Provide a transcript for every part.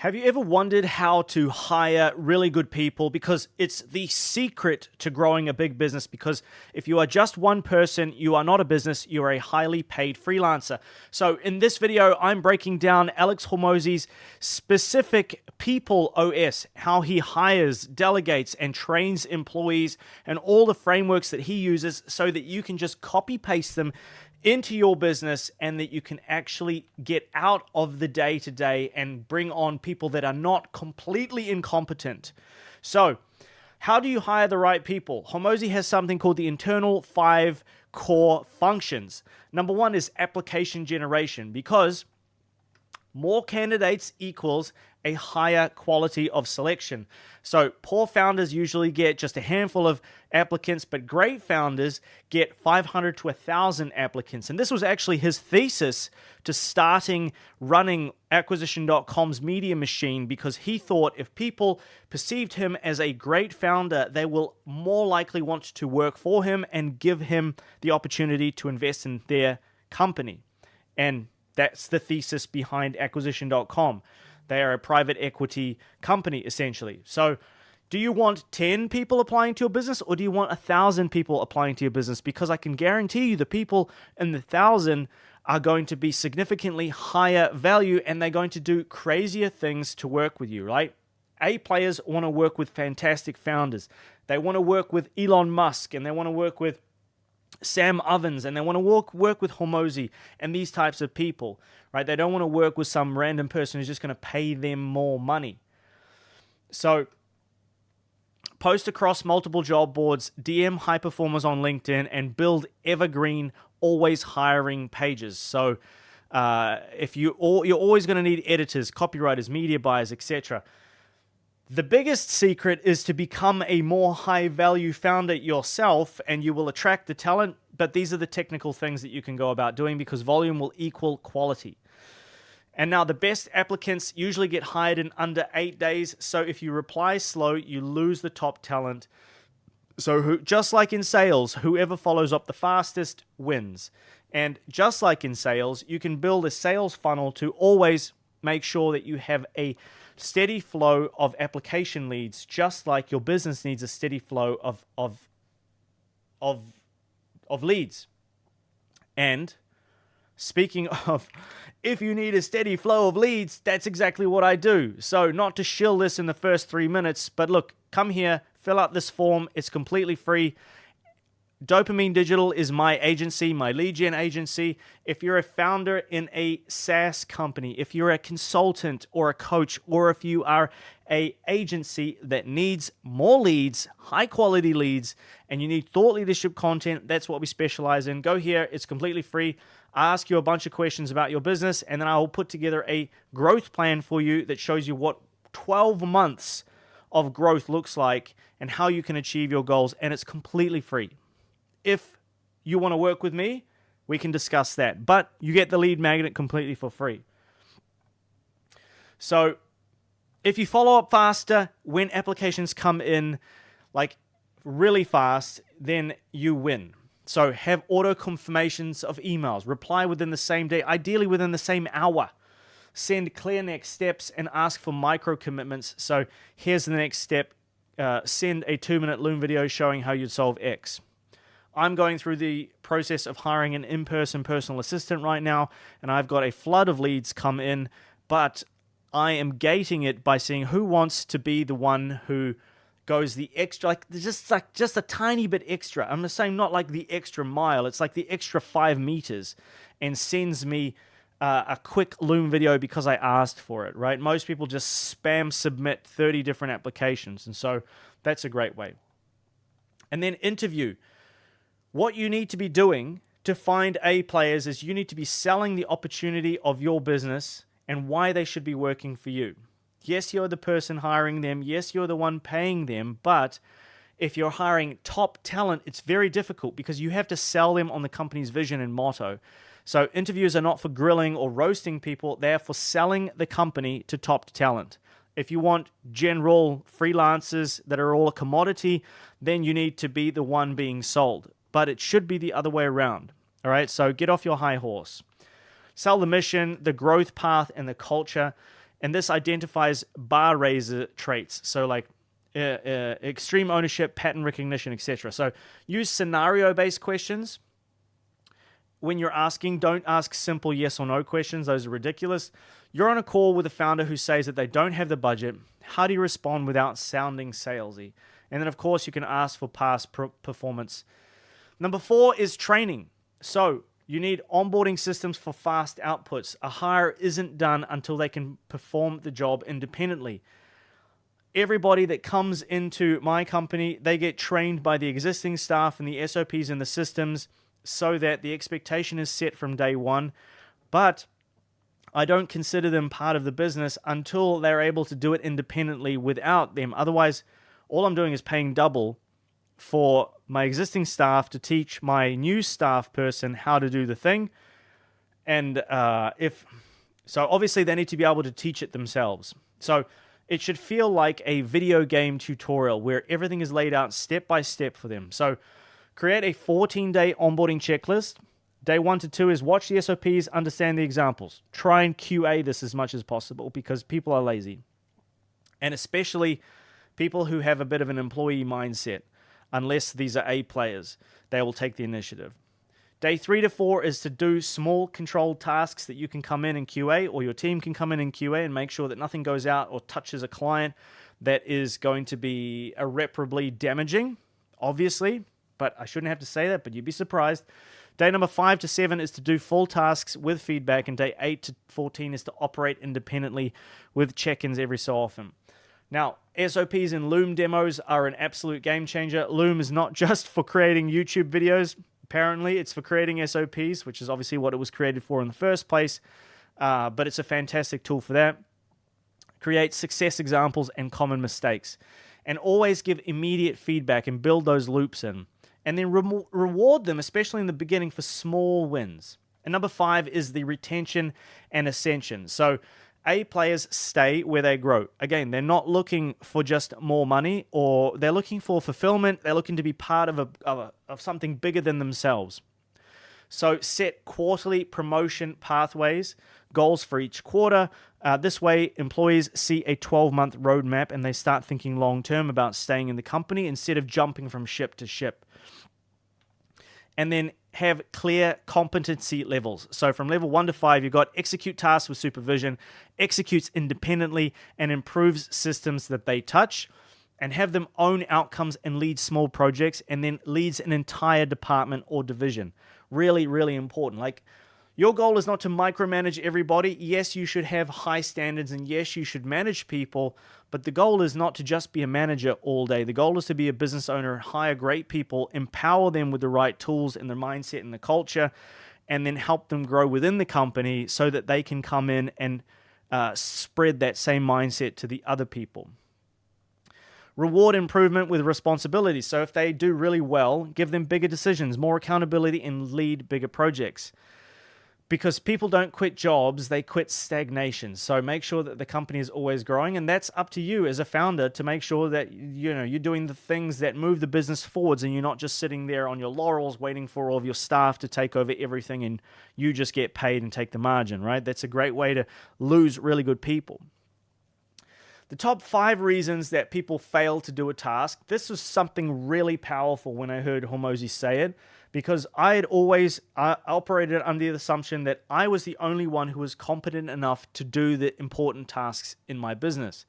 Have you ever wondered how to hire really good people? Because it's the secret to growing a big business. Because if you are just one person, you are not a business, you are a highly paid freelancer. So in this video, I'm breaking down Alex Hormozi's specific People OS, how he hires, delegates, and trains employees, and all the frameworks that he uses so that you can just copy paste them into your business and that you can actually get out of the day-to-day and bring on people that are not completely incompetent. So, how do you hire the right people? Hormozi has something called the internal 5 core functions. Number 1 is application generation, because more candidates equals a higher quality of selection. So poor founders usually get just a handful of applicants, but great founders get 500 to 1,000 applicants. And this was actually his thesis to starting running acquisition.com's media machine, because he thought if people perceived him as a great founder, they will more likely want to work for him and give him the opportunity to invest in their company. And that's the thesis behind acquisition.com. They are a private equity company, essentially. So do you want 10 people applying to your business, or do you want 1,000 people applying to your business? Because I can guarantee you the people in the 1,000 are going to be significantly higher value, and they're going to do crazier things to work with you, right? A players want to work with fantastic founders. They want to work with Elon Musk, and they want to work with Sam Ovens, and they want to work with Hormozi and these types of people, right? They don't want to work with some random person who's just going to pay them more money. So post across multiple job boards, DM high performers on LinkedIn, and build evergreen, always hiring pages. So if you're always going to need editors, copywriters, media buyers, etc. The biggest secret is to become a more high-value founder yourself, and you will attract the talent, but these are the technical things that you can go about doing, because volume will equal quality. And now the best applicants usually get hired in under 8 days, so if you reply slow, you lose the top talent. So just like in sales, whoever follows up the fastest wins. And just like in sales, you can build a sales funnel to always make sure that you have a steady flow of application leads, just like your business needs a steady flow of leads. And speaking of, if you need a steady flow of leads, that's exactly what I do. So not to shill this in the first 3 minutes, but look, come here, fill out this form. It's completely free. Dopamine Digital is my agency, my lead gen agency. If you're a founder in a SaaS company, if you're a consultant or a coach, or if you are an agency that needs more leads, high quality leads, and you need thought leadership content, that's what we specialize in. Go here, it's completely free. I ask you a bunch of questions about your business, and then I will put together a growth plan for you that shows you what 12 months of growth looks like and how you can achieve your goals, and it's completely free. If you want to work with me, we can discuss that. But you get the lead magnet completely for free. So if you follow up faster when applications come in, like really fast, then you win. So have auto confirmations of emails. Reply within the same day, ideally within the same hour. Send clear next steps and ask for micro commitments. So here's the next step. Send a 2-minute Loom video showing how you'd solve X. I'm going through the process of hiring an in-person personal assistant right now, and I've got a flood of leads come in, but I am gating it by seeing who wants to be the one who goes the extra, just a tiny bit extra. I'm saying not like the extra mile, it's like the extra 5 meters, and sends me a quick Loom video because I asked for it, right? Most people just spam submit 30 different applications, and so that's a great way. And then interview. What you need to be doing to find A players is you need to be selling the opportunity of your business and why they should be working for you. Yes, you're the person hiring them. Yes, you're the one paying them. But if you're hiring top talent, it's very difficult because you have to sell them on the company's vision and motto. So interviews are not for grilling or roasting people. They're for selling the company to top talent. If you want general freelancers that are all a commodity, then you need to be the one being sold. But it should be the other way around. All right, so get off your high horse. Sell the mission, the growth path, and the culture. And this identifies bar raiser traits. So like extreme ownership, pattern recognition, etc. So use scenario-based questions. When you're asking, don't ask simple yes or no questions. Those are ridiculous. You're on a call with a founder who says that they don't have the budget. How do you respond without sounding salesy? And then, of course, you can ask for past performance. Number 4 is training. So you need onboarding systems for fast outputs. A hire isn't done until they can perform the job independently. Everybody that comes into my company, they get trained by the existing staff and the SOPs and the systems so that the expectation is set from day one. But I don't consider them part of the business until they're able to do it independently without them. Otherwise, all I'm doing is paying double for my existing staff to teach my new staff person how to do the thing. And so obviously they need to be able to teach it themselves. So it should feel like a video game tutorial where everything is laid out step by step for them. So create a 14-day onboarding checklist. Day 1 to 2 is watch the SOPs, understand the examples. Try and QA this as much as possible because people are lazy. And especially people who have a bit of an employee mindset. Unless these are A players, they will take the initiative. Day 3 to 4 is to do small controlled tasks that you can come in and QA, or your team can come in and QA and make sure that nothing goes out or touches a client that is going to be irreparably damaging, obviously. But I shouldn't have to say that, but you'd be surprised. Day number 5 to 7 is to do full tasks with feedback, and day 8 to 14 is to operate independently with check-ins every so often. Now, SOPs and Loom demos are an absolute game changer. Loom is not just for creating YouTube videos. Apparently, it's for creating SOPs, which is obviously what it was created for in the first place. But it's a fantastic tool for that. Create success examples and common mistakes. And always give immediate feedback and build those loops in. And then reward them, especially in the beginning, for small wins. And number 5 is the retention and ascension. So A players stay where they grow. Again, they're not looking for just more money, or they're looking for fulfillment. They're looking to be part of something bigger than themselves. So set quarterly promotion pathways, goals for each quarter. This way, employees see a 12-month roadmap and they start thinking long-term about staying in the company instead of jumping from ship to ship. And then have clear competency levels. So from level 1 to 5, you've got execute tasks with supervision, executes independently, and improves systems that they touch, and have them own outcomes and lead small projects, and then leads an entire department or division. Really, really important. Like, your goal is not to micromanage everybody. Yes, you should have high standards, and yes, you should manage people, but the goal is not to just be a manager all day. The goal is to be a business owner, hire great people, empower them with the right tools and their mindset and the culture, and then help them grow within the company so that they can come in and spread that same mindset to the other people. Reward improvement with responsibility. So if they do really well, give them bigger decisions, more accountability, and lead bigger projects. Because people don't quit jobs, they quit stagnation. So make sure that the company is always growing, and that's up to you as a founder to make sure that you're doing the things that move the business forwards, and you're not just sitting there on your laurels waiting for all of your staff to take over everything and you just get paid and take the margin, right? That's a great way to lose really good people. The top 5 reasons that people fail to do a task. This was something really powerful when I heard Hormozi say it, because I had always operated under the assumption that I was the only one who was competent enough to do the important tasks in my business.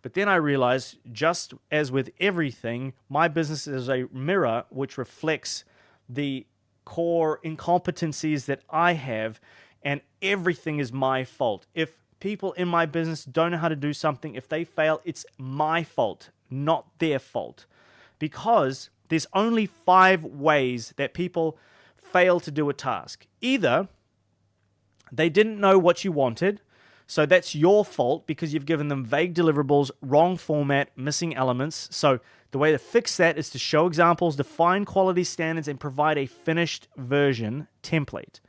But then I realized, just as with everything, my business is a mirror which reflects the core incompetencies that I have, and everything is my fault. If people in my business don't know how to do something, if they fail, it's my fault, not their fault. Because there's only 5 ways that people fail to do a task. Either they didn't know what you wanted, so that's your fault because you've given them vague deliverables, wrong format, missing elements. So the way to fix that is to show examples, define quality standards, and provide a finished version template.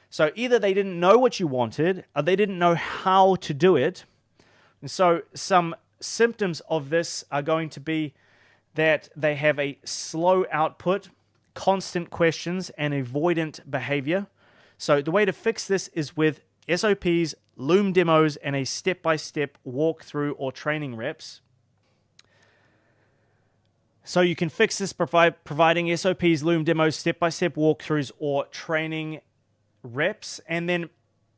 So either they didn't know what you wanted, or they didn't know how to do it. And so some symptoms of this are going to be that they have a slow output, constant questions, and avoidant behavior. So the way to fix this is with SOPs, Loom demos, and a step-by-step walkthrough or training reps. So you can fix this providing SOPs, Loom demos, step-by-step walkthroughs, or training reps. And then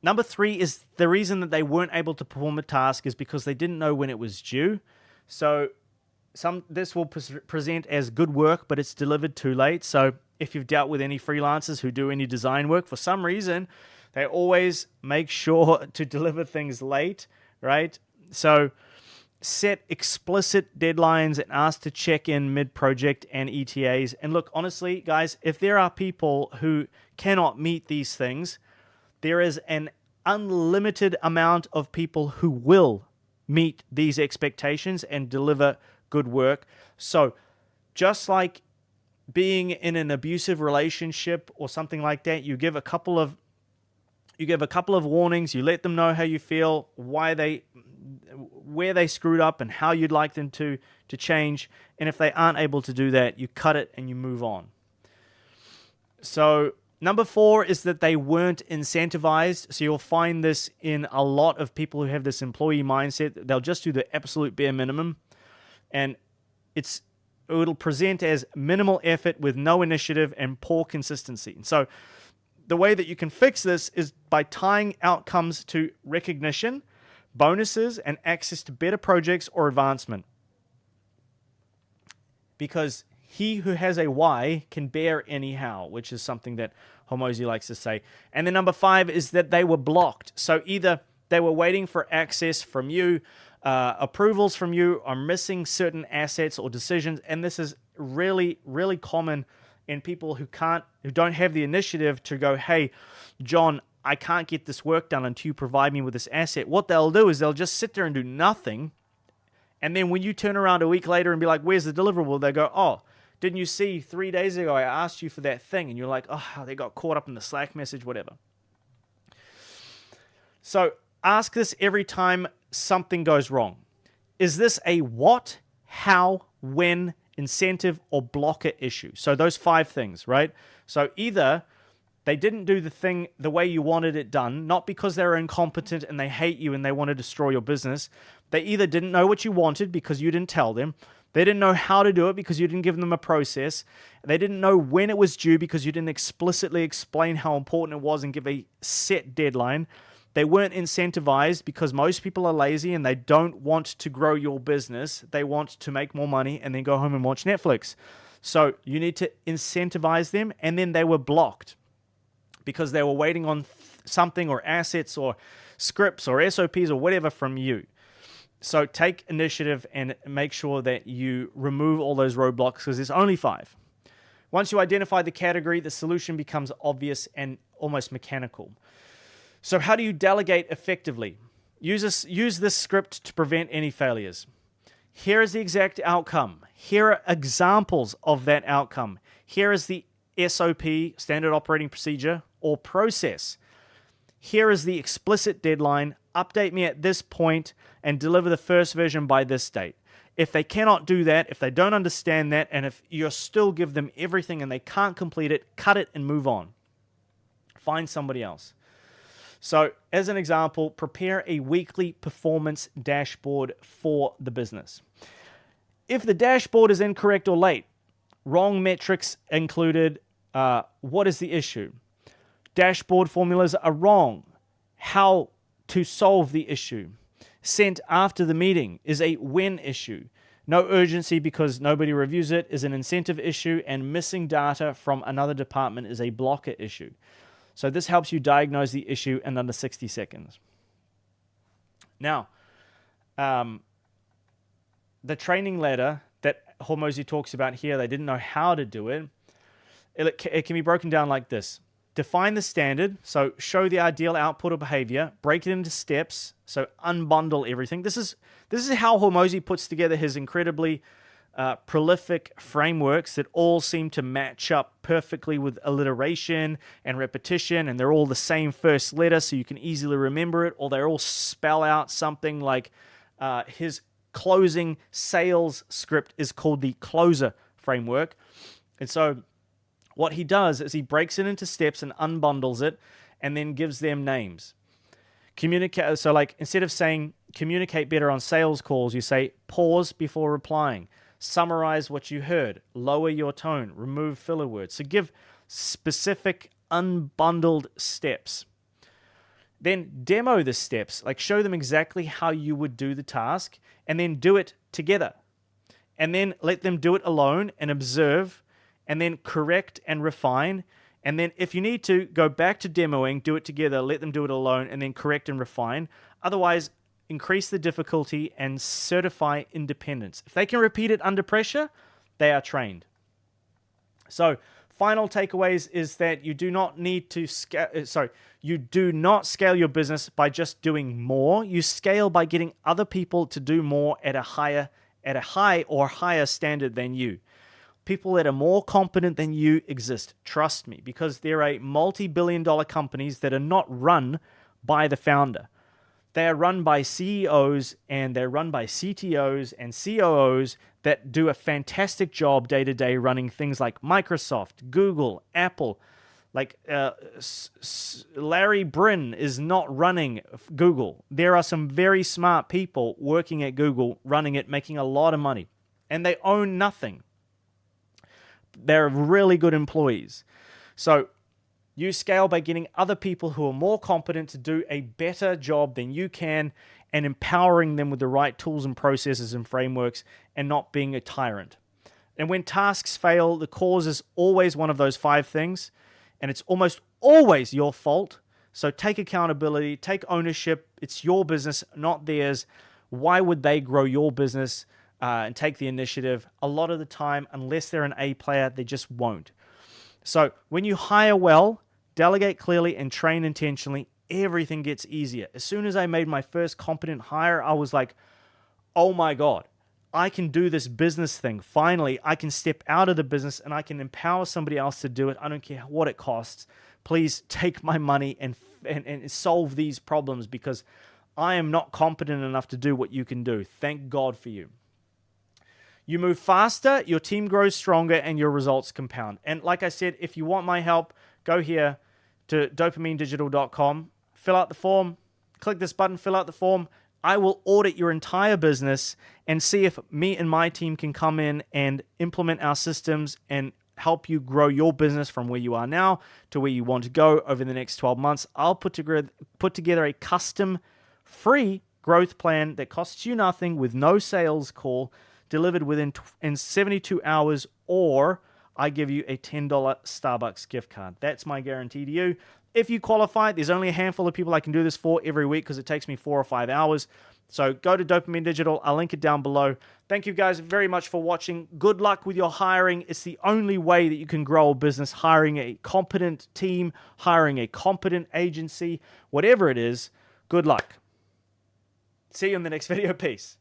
number 3 is the reason that they weren't able to perform a task is because they didn't know when it was due. So this will present as good work, but it's delivered too late. So if you've dealt with any freelancers who do any design work, for some reason, they always make sure to deliver things late, right? So set explicit deadlines and ask to check in mid-project and ETAs. And look, honestly, guys, if there are people who cannot meet these things, there is an unlimited amount of people who will meet these expectations and deliver good work. So just like being in an abusive relationship or something like that, you give a couple of warnings, you let them know how you feel, where they screwed up and how you'd like them to change. And if they aren't able to do that, you cut it and you move on. So number 4 is that they weren't incentivized. So you'll find this in a lot of people who have this employee mindset. They'll just do the absolute bare minimum. And it'll present as minimal effort with no initiative and poor consistency. And so the way that you can fix this is by tying outcomes to recognition, bonuses, and access to better projects or advancement. Because he who has a why can bear any how, which is something that Hormozi likes to say. And then number 5 is that they were blocked. So either they were waiting for access from you, approvals from you, or missing certain assets or decisions. And this is really, really common in people who don't have the initiative to go, hey, John, I can't get this work done until you provide me with this asset. What they'll do is they'll just sit there and do nothing. And then when you turn around a week later and be like, where's the deliverable? They go, oh, didn't you see 3 days ago I asked you for that thing? And you're like, oh, they got caught up in the Slack message, whatever. So ask this every time something goes wrong. Is this a what, how, when, incentive, or blocker issue? So those 5 things, right? So either they didn't do the thing the way you wanted it done, not because they were incompetent and they hate you and they want to destroy your business. They either didn't know what you wanted because you didn't tell them. They didn't know how to do it because you didn't give them a process. They didn't know when it was due because you didn't explicitly explain how important it was and give a set deadline. They weren't incentivized because most people are lazy and they don't want to grow your business. They want to make more money and then go home and watch Netflix. So you need to incentivize them. And then they were blocked because they were waiting on something or assets or scripts or SOPs or whatever from you. So take initiative and make sure that you remove all those roadblocks because there's only 5. Once you identify the category, the solution becomes obvious and almost mechanical. So how do you delegate effectively? Use this script to prevent any failures. Here is the exact outcome. Here are examples of that outcome. Here is the SOP, standard operating procedure, or process. Here is the explicit deadline. Update me at this point and deliver the first version by this date. If they cannot do that, if they don't understand that, and if you still give them everything and they can't complete it, cut it and move on. Find somebody else. So, as an example, prepare a weekly performance dashboard for the business. If the dashboard is incorrect or late, wrong metrics included, what is the issue? Dashboard formulas are wrong. How to solve the issue? Sent after the meeting is a when issue. No urgency because nobody reviews it is an incentive issue, and missing data from another department is a blocker issue. So this helps you diagnose the issue in under 60 seconds. Now, the training letter that Hormozi talks about here, they didn't know how to do it. It can be broken down like this. Define the standard, so show the ideal output or behavior. Break it into steps, so unbundle everything. This is how Hormozi puts together his incredibly prolific frameworks that all seem to match up perfectly with alliteration and repetition, and they're all the same first letter, so you can easily remember it, or they all spell out something like his closing sales script is called the closer framework. And so what he does is he breaks it into steps and unbundles it and then gives them names. Communicate. So like instead of saying communicate better on sales calls, you say pause before replying. Summarize what you heard. Lower your tone. Remove filler words. So give specific unbundled steps. Then demo the steps. Like show them exactly how you would do the task and then do it together. And then let them do it alone and observe and then correct and refine. And then if you need to, go back to demoing, do it together, let them do it alone, and then correct and refine. Otherwise, increase the difficulty and certify independence. If they can repeat it under pressure, they are trained. So, final takeaways is that you do not need to you do not scale your business by just doing more. You scale by getting other people to do more at a high or higher standard than you. People that are more competent than you exist. Trust me, because there are multi-billion-dollar companies that are not run by the founder. They are run by CEOs and they're run by CTOs and COOs that do a fantastic job day-to-day running things like Microsoft, Google, Apple. Like Larry Brin is not running Google. There are some very smart people working at Google, running it, making a lot of money, and they own nothing. They're really good employees. So you scale by getting other people who are more competent to do a better job than you can and empowering them with the right tools and processes and frameworks and not being a tyrant. And when tasks fail, the cause is always one of those 5 things, and it's almost always your fault. So take accountability, take ownership. It's your business, not theirs. Why would they grow your business and take the initiative? A lot of the time, unless they're an A player, they just won't. So when you hire well, delegate clearly, and train intentionally, everything gets easier. As soon as I made my first competent hire, I was like, oh my God, I can do this business thing. Finally, I can step out of the business and I can empower somebody else to do it. I don't care what it costs. Please take my money and solve these problems because I am not competent enough to do what you can do. Thank God for you. You move faster, your team grows stronger, and your results compound. And like I said, if you want my help, go here to dopaminedigital.com, fill out the form, click this button, fill out the form. I will audit your entire business and see if me and my team can come in and implement our systems and help you grow your business from where you are now to where you want to go over the next 12 months. I'll put together a custom free growth plan that costs you nothing with no sales call, delivered within 72 hours, or I give you a $10 Starbucks gift card. That's my guarantee to you. If you qualify, there's only a handful of people I can do this for every week because it takes me 4 or 5 hours. So go to Dopamine Digital. I'll link it down below. Thank you guys very much for watching. Good luck with your hiring. It's the only way that you can grow a business, hiring a competent team, hiring a competent agency, whatever it is. Good luck. See you in the next video. Peace.